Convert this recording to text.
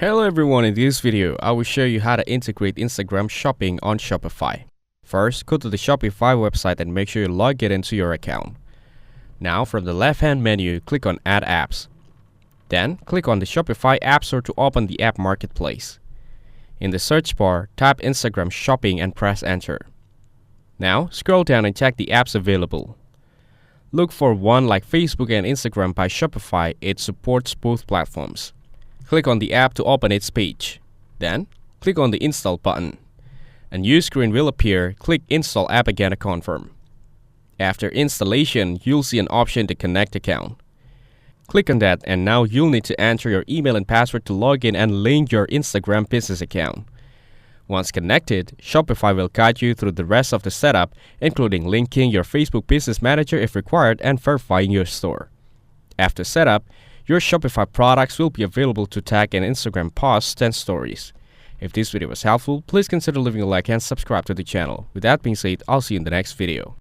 Hello everyone, in this video, I will show you how to integrate Instagram shopping on Shopify. First, go to the Shopify website and make sure you log into your account. Now, from the left-hand menu, click on Add Apps. Then, click on the Shopify App Store to open the App Marketplace. In the search bar, type Instagram Shopping and press Enter. Now, scroll down and check the apps available. Look for one like Facebook and Instagram by Shopify. It supports both platforms. Click on the app to open its page. Then, click on the Install button. A new screen will appear. Click Install App again to confirm. After installation, you'll see an option to connect account. Click on that, and now you'll need to enter your email and password to log in and link your Instagram business account. Once connected, Shopify will guide you through the rest of the setup, including linking your Facebook Business Manager if required and verifying your store. After setup, your Shopify products will be available to tag in Instagram posts and stories. If this video was helpful, please consider leaving a like and subscribe to the channel. With that being said, I'll see you in the next video.